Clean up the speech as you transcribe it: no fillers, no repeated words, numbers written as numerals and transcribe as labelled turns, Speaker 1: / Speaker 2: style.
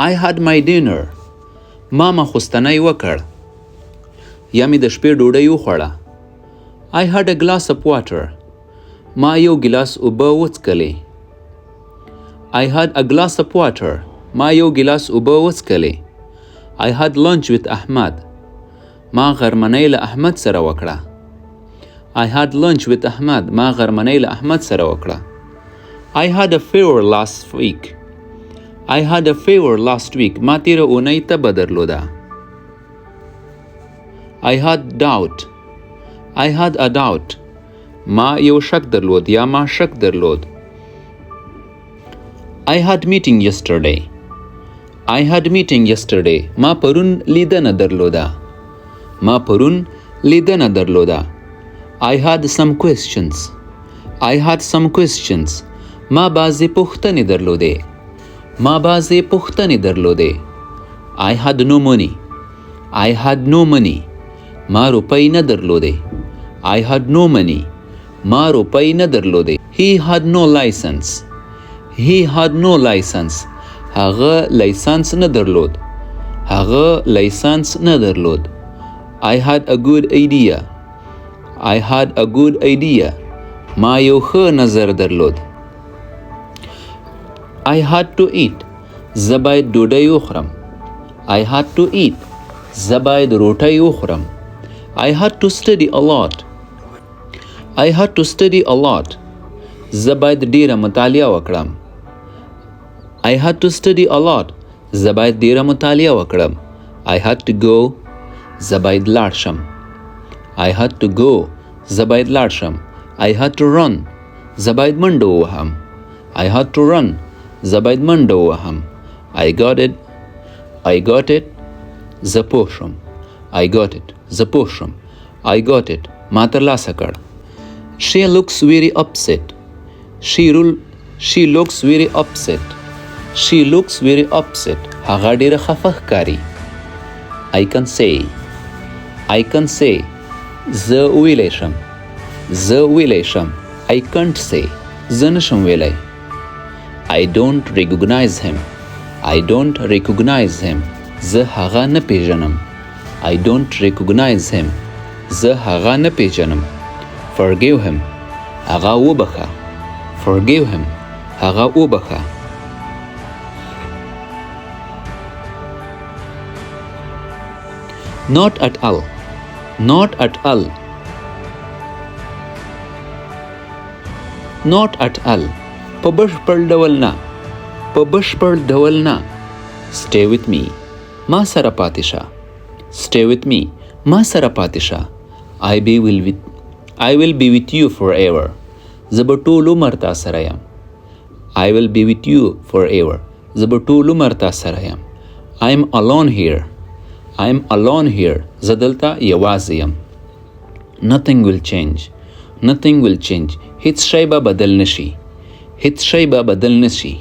Speaker 1: I had my dinner. ما ماخوستنی وکړ. یا مې د شپې ډوډۍ وخوړه. I had a glass of water. ما یو ګلاس اوبه وڅښلې. I had a glass of water. ما یو ګلاس اوبه وڅښلې. I had lunch with Ahmad. ما غرمنۍ له احمد سره وکړه. I had lunch with Ahmad. ما غرمنۍ له احمد سره وکړه. I had a fever last week. I had a fever last week. ما تیره اونۍ تبه درلوده. I had doubt. I had a doubt. ما یو شک درلود یا ما شک درلود. I had meeting yesterday. I had meeting yesterday. ما پرون لیدنه درلوده. ما پرون لیدنه درلوده. I had some questions. I had some questions. ما بعضی پوښتنې درلودې. ما بعضی پوښتنې درلودې. I had no money. I had no money. ما روپۍ نه درلودې. I had no money. ما روپۍ نه درلودې. He had no license. He had no license. هغه لایسنس نه درلود. هغه لایسنس نه درلود. I had a good idea. I had a good idea. ما یو ښه نظر درلود. I had to eat. زه باید ډوډۍ وخورم. I had to eat. زه باید روټۍ وخورم. I had to study a lot. I had to study a lot. زه باید ډیره مطالعه وکړم. I had to study a lot. زه باید ډیره مطالعه وکړم. I had to go. زه باید لاړ شم. I had to go. زه باید لاړ شم. I had to run. زه باید منډه ووهم. I had to run. زه باید منډه ووهم. I got it. I got it. زه پوه شم. I got it. زه پوه شم. I got it. ما ترلاسه کړ. She looks very upset. She looks very upset. She looks very upset. هغه ډیره خفه ښکاري. I can say. I can say. زه ویلی شم. زه ویلی شم. I can't say. زه نشم ویلی. I don't recognize him. I don't recognize him. زه هغه نه پیژنم. I don't recognize him. زه هغه نه پیژنم. Forgive him. هغه وبخه. Forgive him. هغه وبخه. Not at all. Not at all. Not at all. په بشپړ ډول نه. په بشپړ ډول نه. Stay with me. ما سره پاتې شه. Stay with me. ما سره پاتې شه. I will be with you forever. زه به ټول عمر تا سره یم. I will be with you forever. زه به ټول عمر تا سره یم. I am alone here. I am alone here. زه دلته یوازې یم. Nothing will change. Nothing will change. هیڅ شی به بدل نشي. هیڅ شی به بدل نشي.